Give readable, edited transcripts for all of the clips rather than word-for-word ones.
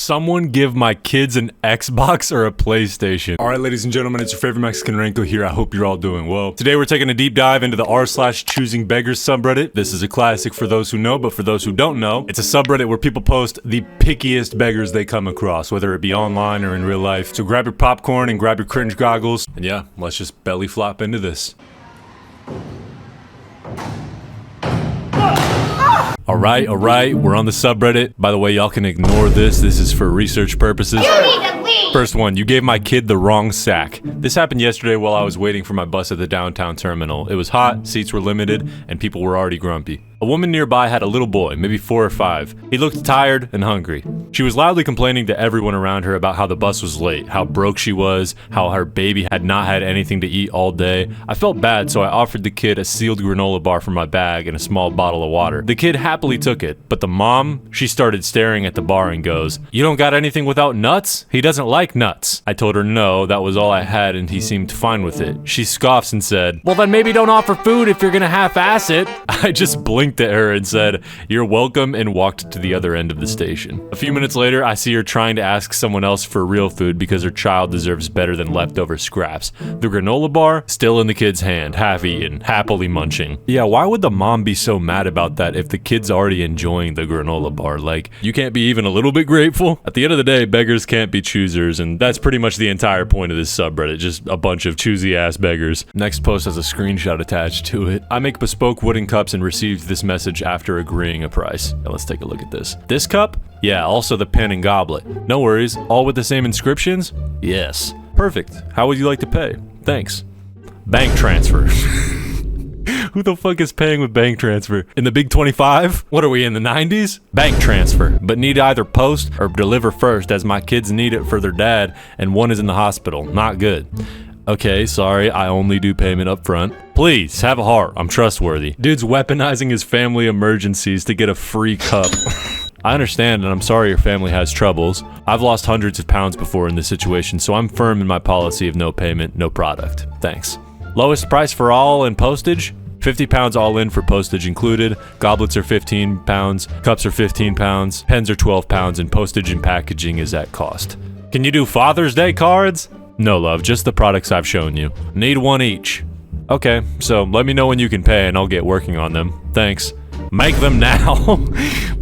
Someone give my kids an Xbox or a PlayStation. All right, ladies and gentlemen, it's your favorite Mexican Renko here. I hope you're all doing well. Today we're taking a deep dive into the r/ChoosingBeggars subreddit. This is a classic for those who know, but for those who don't know, it's a subreddit where people post the pickiest beggars they come across, whether it be online or in real life. So grab your popcorn and grab your cringe goggles, and yeah, let's just belly flop into this. All right, we're on the subreddit. By the way, y'all can ignore this. This is for research purposes. You need to leave! First one, you gave my kid the wrong sack. This happened yesterday while I was waiting for my bus at the downtown terminal. It was hot, seats were limited, and people were already grumpy. A woman nearby had a little boy, maybe 4 or 5. He looked tired and hungry. She was loudly complaining to everyone around her about how the bus was late, how broke she was, how her baby had not had anything to eat all day. I felt bad, so I offered the kid a sealed granola bar from my bag and a small bottle of water. The kid happily took it, but the mom, she started staring at the bar and goes, "You don't got anything without nuts? He doesn't like nuts." I told her no, that was all I had, and he seemed fine with it. She scoffs and said, "Well then maybe don't offer food if you're gonna half-ass it." I just blinked at her and said, "You're welcome," and walked to the other end of the station. A few minutes later, I see her trying to ask someone else for real food because her child deserves better than leftover scraps. The granola bar, still in the kid's hand, half-eaten, happily munching. Yeah, why would the mom be so mad about that if the kid's already enjoying the granola bar? Like, you can't be even a little bit grateful? At the end of the day, beggars can't be choosers, and that's pretty much the entire point of this subreddit, just a bunch of choosy-ass beggars. Next post has a screenshot attached to it. I make bespoke wooden cups and received this message after agreeing a price. Now let's take a look at this. This cup? Yeah, also the pen and goblet. No worries, all with the same inscriptions? Yes. Perfect. How would you like to pay? Thanks. Bank transfer. Who the fuck is paying with bank transfer? In the big 25? What are we, in the 90s? Bank transfer, but need either post or deliver first as my kids need it for their dad and one is in the hospital. Not good. Okay, sorry, I only do payment up front. Please, have a heart, I'm trustworthy. Dude's weaponizing his family emergencies to get a free cup. I understand, and I'm sorry your family has troubles. I've lost hundreds of pounds before in this situation, so I'm firm in my policy of no payment, no product. Thanks. Lowest price for all and postage? 50 pounds all in for postage included. Goblets are 15 pounds, cups are 15 pounds, pens are 12 pounds, and postage and packaging is at cost. Can you do Father's Day cards? No, love, just the products I've shown you. Need one each. Okay, so let me know when you can pay and I'll get working on them. Thanks. Make them now.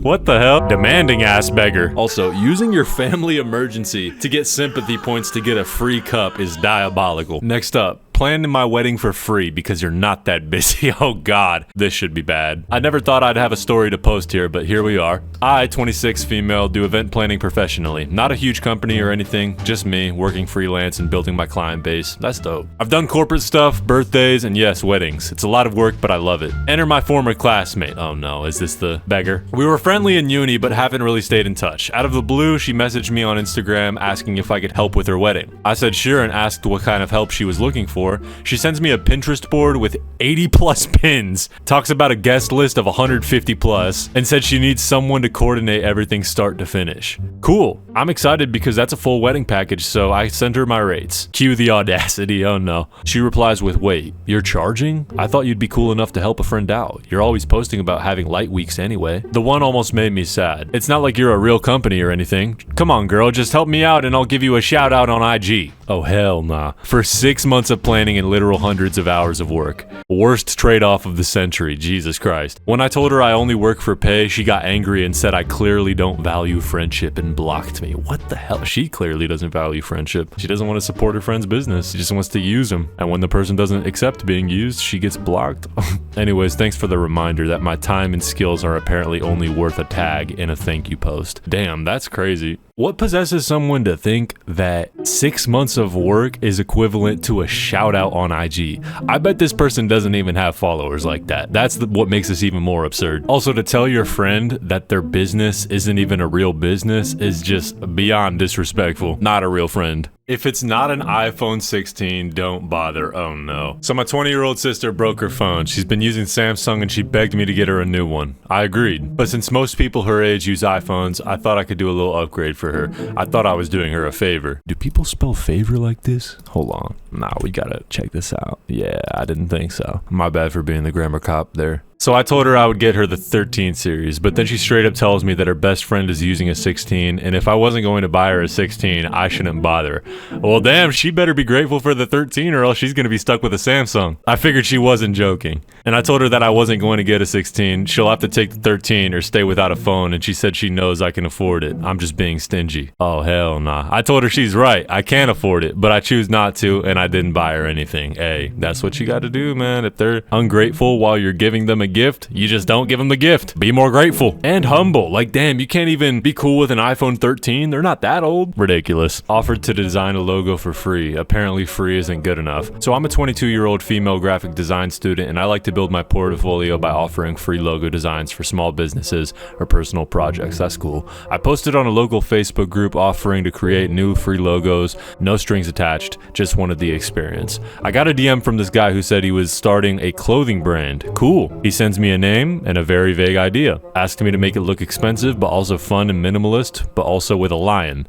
What the hell? Demanding ass beggar. Also, using your family emergency to get sympathy points to get a free cup is diabolical. Next up. Planning my wedding for free because you're not that busy. Oh god, this should be bad. I never thought I'd have a story to post here, but here we are. I, 26 female, do event planning professionally. Not a huge company or anything, just me, working freelance and building my client base. That's dope. I've done corporate stuff, birthdays, and yes, weddings. It's a lot of work, but I love it. Enter my former classmate. Oh no, is this the beggar? We were friendly in uni, but haven't really stayed in touch. Out of the blue, she messaged me on Instagram asking if I could help with her wedding. I said sure and asked what kind of help she was looking for. She sends me a Pinterest board with 80 plus pins, talks about a guest list of 150 plus, and said she needs someone to coordinate everything start to finish. Cool. I'm excited because that's a full wedding package, so I send her my rates. Cue the audacity, oh no. She replies with, "Wait, you're charging? I thought you'd be cool enough to help a friend out. You're always posting about having light weeks anyway." The one almost made me sad. It's not like you're a real company or anything. Come on girl, just help me out and I'll give you a shout out on IG. Oh hell nah. For 6 months of planning and literal hundreds of hours of work. Worst trade-off of the century, Jesus Christ. When I told her I only work for pay, she got angry and said I clearly don't value friendship and blocked me. What the hell? She clearly doesn't value friendship. She doesn't want to support her friend's business. She just wants to use him. And when the person doesn't accept being used, she gets blocked. Anyways, thanks for the reminder that my time and skills are apparently only worth a tag in a thank you post. Damn, that's crazy. What possesses someone to think that 6 months of work is equivalent to a shout out on IG? I bet this person doesn't even have followers like that. That's what makes this even more absurd. Also, to tell your friend that their business isn't even a real business is just beyond disrespectful. Not a real friend. If it's not an iPhone 16, don't bother. Oh no. So my 20-year-old sister broke her phone. She's been using Samsung and she begged me to get her a new one. I agreed. But since most people her age use iPhones, I thought I could do a little upgrade for her. I thought I was doing her a favor. Do people spell favor like this? Hold on. Nah, we gotta check this out. Yeah, I didn't think so. My bad for being the grammar cop there. So I told her I would get her the 13 series, but then she straight up tells me that her best friend is using a 16, and if I wasn't going to buy her a 16, I shouldn't bother. Well, damn, she better be grateful for the 13 or else she's gonna be stuck with a Samsung. I figured she wasn't joking, and I told her that I wasn't going to get a 16. She'll have to take the 13 or stay without a phone, and she said she knows I can afford it. I'm just being stingy. Oh, hell nah. I told her she's right. I can afford it, but I choose not to, and I didn't buy her anything. Hey, that's what you gotta do, man. If they're ungrateful while you're giving them a gift, you just don't give them the gift. Be more grateful and humble. Like, damn, you can't even be cool with an iPhone 13. They're not that old. Ridiculous. Offered to design a logo for free. Apparently free isn't good enough. So I'm a 22-year-old female graphic design student, and I like to build my portfolio by offering free logo designs for small businesses or personal projects. That's cool. I posted on a local Facebook group offering to create new free logos, no strings attached, just wanted the experience. I got a DM from this guy who said he was starting a clothing brand. Cool. He sends me a name and a very vague idea. Asked me to make it look expensive, but also fun and minimalist, but also with a lion.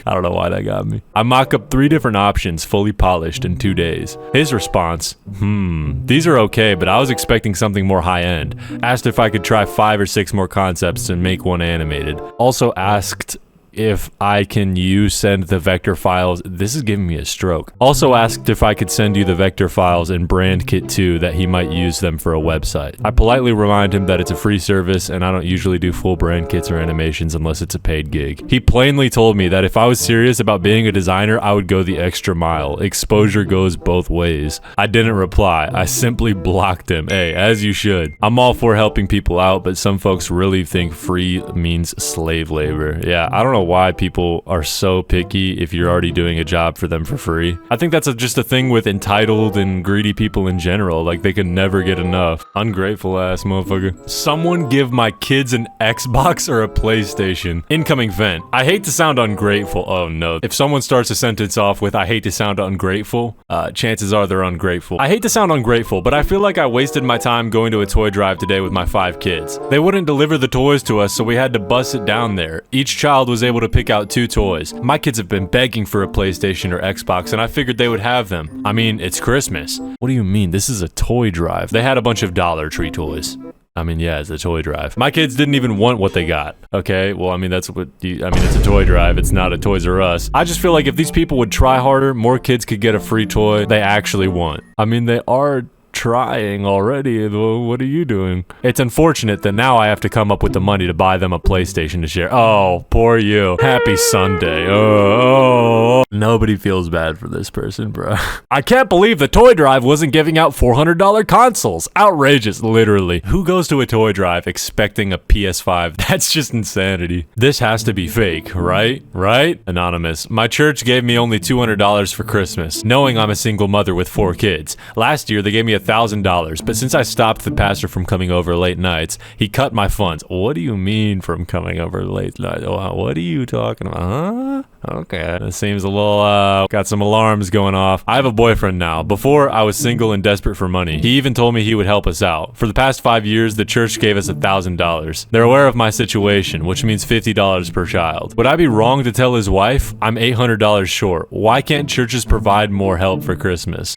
I don't know why that got me. I mock up 3 different options, fully polished, in 2 days. His response, these are okay, but I was expecting something more high-end. Asked if I could try 5 or 6 more concepts and make one animated. Also asked if I can send the vector files. This is giving me a stroke. Also asked if I could send you the vector files in brand kit too, that he might use them for a website. I politely remind him that it's a free service and I don't usually do full brand kits or animations unless it's a paid gig. He plainly told me that if I was serious about being a designer, I would go the extra mile. Exposure goes both ways. I didn't reply. I simply blocked him. Hey, as you should. I'm all for helping people out, but some folks really think free means slave labor. Yeah, I don't know why people are so picky if you're already doing a job for them for free. I think that's just a thing with entitled and greedy people in general. Like, they can never get enough. Ungrateful ass motherfucker. Someone give my kids an Xbox or a PlayStation. Incoming vent. I hate to sound ungrateful. Oh no. If someone starts a sentence off with I hate to sound ungrateful, chances are they're ungrateful. I hate to sound ungrateful, but I feel like I wasted my time going to a toy drive today with my 5 kids. They wouldn't deliver the toys to us, so we had to bus it down there. Each child was able to pick out 2 toys. My kids have been begging for a PlayStation or Xbox, and I figured they would have them. I mean, it's Christmas. What do you mean? This is a toy drive. They had a bunch of Dollar Tree toys. I mean, yeah, it's a toy drive. My kids didn't even want what they got. Okay, well, I mean, it's a toy drive. It's not a Toys R Us. I just feel like if these people would try harder, more kids could get a free toy they actually want. I mean, they are trying already. What are you doing? It's unfortunate that now I have to come up with the money to buy them a PlayStation to share. Oh, poor you. Happy Sunday. Oh. Nobody feels bad for this person, bro. I can't believe the toy drive wasn't giving out $400 consoles. Outrageous, literally. Who goes to a toy drive expecting a PS5? That's just insanity. This has to be fake, right? Right? Anonymous. My church gave me only $200 for Christmas, knowing I'm a single mother with 4 kids. Last year, they gave me $1,000, but since I stopped the pastor from coming over late nights, he cut my funds. What do you mean from coming over late night? What are you talking about? Huh? Okay. That seems a little, got some alarms going off. I have a boyfriend now. Before, I was single and desperate for money. He even told me he would help us out. For the past 5 years, the church gave us $1,000. They're aware of my situation, which means $50 per child. Would I be wrong to tell his wife? I'm $800 short. Why can't churches provide more help for Christmas?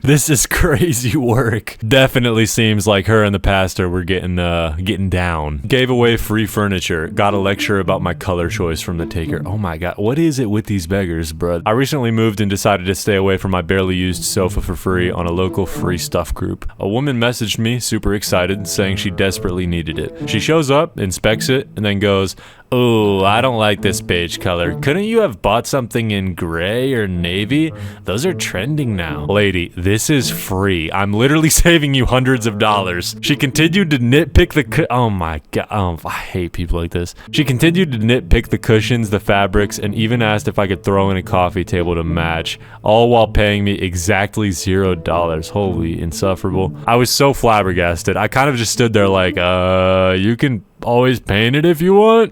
This is crazy work. Definitely seems like her and the pastor were getting down. Gave away free furniture. Got a lecture about my color choice from the taker. Oh my god, what is it with these beggars, bro? I recently moved and decided to stay away from my barely used sofa for free on a local free stuff group. A woman messaged me, super excited, saying she desperately needed it. She shows up, inspects it, and then goes, "Oh, I don't like this beige color. Couldn't you have bought something in gray or navy? Those are trending now." Lady, this is free. I'm literally saving you hundreds of dollars. She continued to nitpick oh my god. Oh, I hate people like this. She continued to nitpick the cushions, the fabrics, and even asked if I could throw in a coffee table to match, all while paying me exactly $0. Holy insufferable. I was so flabbergasted. I kind of just stood there like, you can always paint it if you want.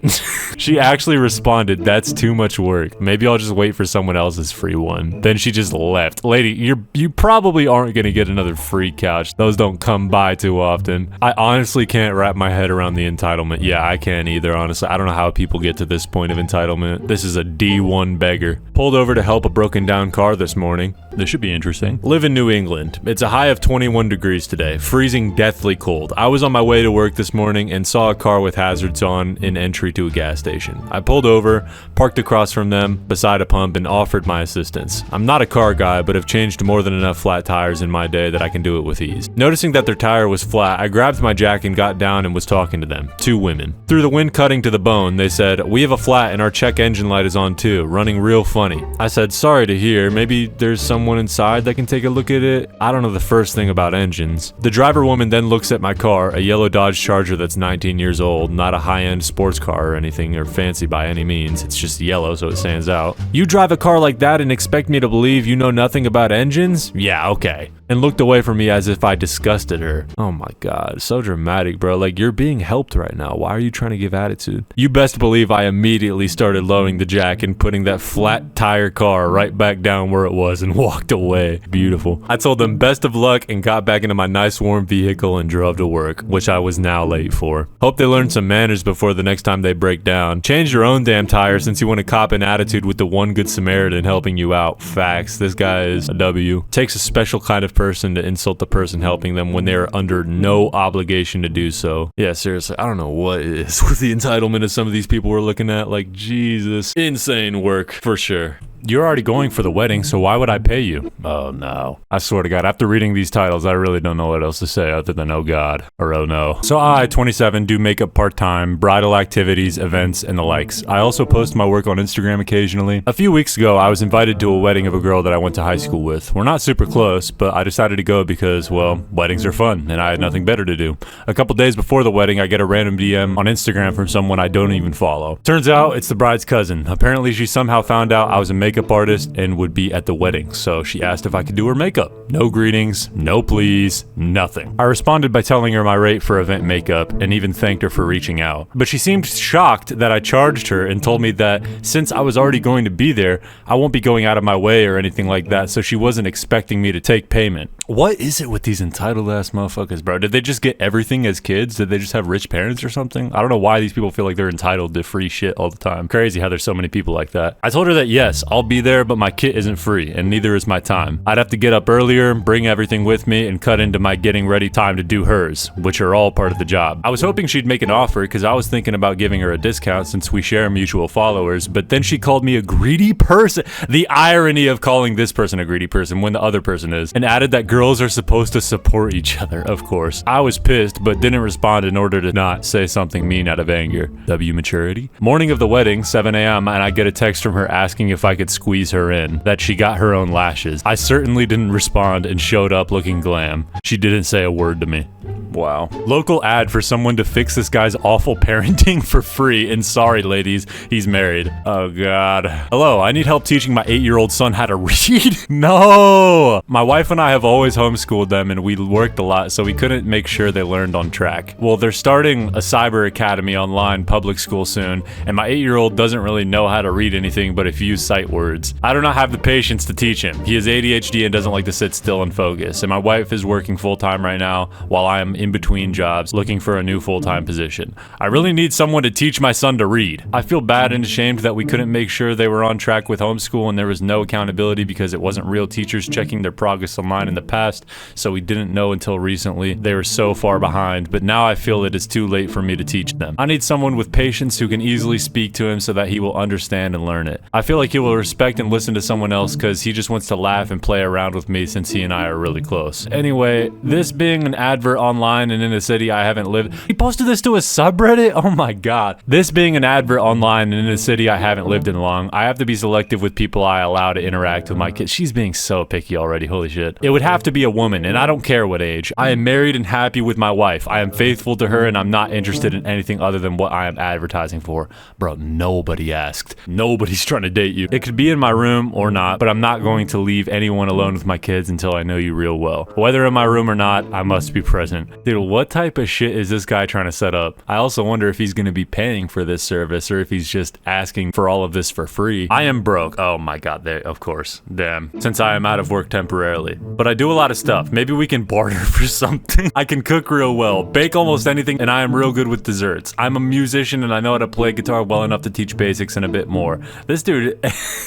She actually responded, "That's too much work. Maybe I'll just wait for someone else's free one." Then she just left. Lady, you probably aren't gonna get another free couch. Those don't come by too often. I honestly can't wrap my head around the entitlement. Yeah, I can't either, honestly. I don't know how people get to this point of entitlement. This is a D1 beggar. Pulled over to help a broken down car this morning. This should be interesting. Live in New England. It's a high of 21 degrees today. Freezing deathly cold. I was on my way to work this morning and saw a car with hazards on in entry to a gas station. I pulled over, parked across from them, beside a pump, and offered my assistance. I'm not a car guy, but have changed more than enough flat tires in my day that I can do it with ease. Noticing that their tire was flat, I grabbed my jack and got down and was talking to them. Two women. Through the wind cutting to the bone, they said, "We have a flat and our check engine light is on too, running real funny." I said, "Sorry to hear. Maybe there's someone inside that can take a look at it." I don't know the first thing about engines. The driver woman then looks at my car, a yellow Dodge Charger that's 19 years old, not a high-end sports car or anything or fancy by any means. It's just yellow so it stands out. "You drive a car like that and expect me to believe you know nothing about engines? Yeah, okay." And looked away from me as if I disgusted her. Oh my god, so dramatic, bro. Like, you're being helped right now. Why are you trying to give attitude? You best believe I immediately started lowering the jack and putting that flat tire car right back down where it was and walked away. Beautiful. I told them best of luck and got back into my nice warm vehicle and drove to work, which I was now late for. Hope they learn some manners before the next time they break down. Change your own damn tire since you want to cop an attitude with the one good Samaritan helping you out. Facts. This guy is a W. Takes a special kind of person to insult the person helping them when they are under no obligation to do so. Yeah, seriously, I don't know what it is with the entitlement of some of these people we're looking at. Like, Jesus. Insane work, for sure. You're already going for the wedding, so why would I pay you? Oh no. I swear to God, after reading these titles, I really don't know what else to say other than oh God, or oh no. So I, 27, do makeup part-time, bridal activities, events, and the likes. I also post my work on Instagram occasionally. A few weeks ago, I was invited to a wedding of a girl that I went to high school with. We're not super close, but I decided to go because, well, weddings are fun, and I had nothing better to do. A couple days before the wedding, I get a random DM on Instagram from someone I don't even follow. Turns out, it's the bride's cousin. Apparently, she somehow found out I was a makeup artist and would be at the wedding, so she asked if I could do her makeup. No greetings, no please, nothing. I responded by telling her my rate for event makeup and even thanked her for reaching out. But she seemed shocked that I charged her and told me that since I was already going to be there, I won't be going out of my way or anything like that, so she wasn't expecting me to take payment. What is it with these entitled ass motherfuckers, bro? Did they just get everything as kids? Did they just have rich parents or something? I don't know why these people feel like they're entitled to free shit all the time. Crazy how there's so many people like that. I told her that yes, I'll be there, but my kit isn't free, and neither is my time. I'd have to get up earlier, bring everything with me, and cut into my getting ready time to do hers, which are all part of the job. I was hoping she'd make an offer because I was thinking about giving her a discount since we share mutual followers, but then she called me a greedy person. The irony of calling this person a greedy person when the other person is, and added that girls are supposed to support each other, of course. I was pissed, but didn't respond in order to not say something mean out of anger. W maturity. Morning of the wedding, 7 a.m., and I get a text from her asking if I could squeeze her in, that she got her own lashes. I certainly didn't respond and showed up looking glam. She didn't say a word to me. Wow. Local ad for someone to fix this guy's awful parenting for free, and sorry ladies, he's married. Oh god. Hello, I need help teaching my 8-year-old son how to read. No! My wife and I have always homeschooled them and we worked a lot, so we couldn't make sure they learned on track. Well, they're starting a cyber academy online public school soon, and my 8-year-old doesn't really know how to read anything but a few sight words. I do not have the patience to teach him. He has ADHD and doesn't like to sit still and focus, and my wife is working full-time right now while I am in between jobs looking for a new full-time position. I really need someone to teach my son to read. I feel bad and ashamed that we couldn't make sure they were on track with homeschool and there was no accountability because it wasn't real teachers checking their progress online in the past, so we didn't know until recently. They were so far behind, but now I feel it is too late for me to teach them. I need someone with patience who can easily speak to him so that he will understand and learn it. I feel like he will respect and listen to someone else because he just wants to laugh and play around with me since he and I are really close. Anyway, this being an advert online and in a city I haven't lived. He posted this to a subreddit? Oh my god. This being an advert online and in a city I haven't lived in long, I have to be selective with people I allow to interact with my kids. She's being so picky already, holy shit. It would have to be a woman, and I don't care what age. I am married and happy with my wife. I am faithful to her, and I'm not interested in anything other than what I am advertising for. Bro, nobody asked. Nobody's trying to date you. It could be in my room or not, but I'm not going to leave anyone alone with my kids until I know you real well. Whether in my room or not, I must be present. Dude, what type of shit is this guy trying to set up? I also wonder if he's going to be paying for this service or if he's just asking for all of this for free. I am broke. Oh my god, of course. Damn. Since I am out of work temporarily. But I do a lot of stuff. Maybe we can barter for something. I can cook real well, bake almost anything, and I am real good with desserts. I'm a musician and I know how to play guitar well enough to teach basics and a bit more. This dude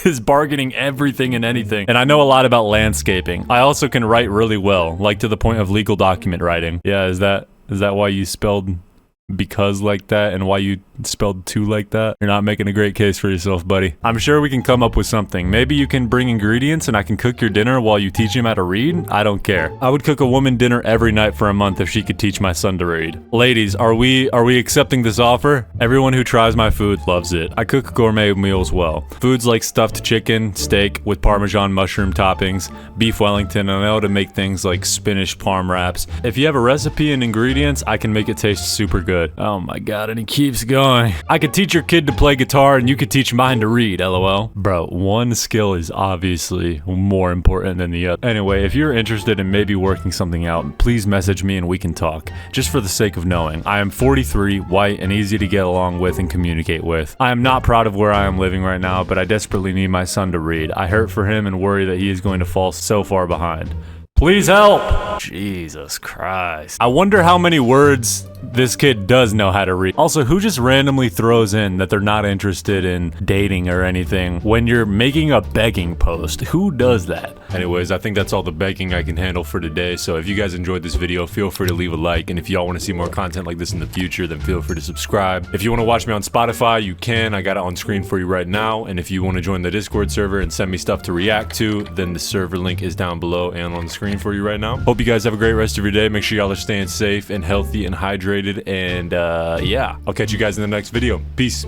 is bargaining everything and anything. And I know a lot about landscaping. I also can write really well, like to the point of legal document writing. Yeah, is that why you spelled because like that and why you spelled to like that? You're not making a great case for yourself, buddy. I'm sure we can come up with something. Maybe you can bring ingredients and I can cook your dinner while you teach him how to read. I don't care. I would cook a woman dinner every night for a month if she could teach my son to read. Ladies, are we accepting this offer? Everyone who tries my food loves it. I cook gourmet meals well. Foods like stuffed chicken, steak with Parmesan mushroom toppings, beef Wellington, and I know how to make things like spinach parm wraps. If you have a recipe and ingredients, I can make it taste super good. Oh my god, and he keeps going. I could teach your kid to play guitar and you could teach mine to read, lol. Bro, one skill is obviously more important than the other. Anyway, if you're interested in maybe working something out, please message me and we can talk. Just for the sake of knowing. I am 43, white, and easy to get along with and communicate with. I am not proud of where I am living right now, but I desperately need my son to read. I hurt for him and worry that he is going to fall so far behind. Please help! Jesus Christ. I wonder how many words this kid does know how to read. Also, who just randomly throws in that they're not interested in dating or anything when you're making a begging post? Who does that? Anyways, I think that's all the begging I can handle for today. So if you guys enjoyed this video, feel free to leave a like. And if y'all want to see more content like this in the future, then feel free to subscribe. If you want to watch me on Spotify, you can. I got it on screen for you right now. And if you want to join the Discord server and send me stuff to react to, then the server link is down below and on the screen for you right now. Hope you guys have a great rest of your day. Make sure y'all are staying safe and healthy and hydrated. And yeah, I'll catch you guys in the next video. Peace.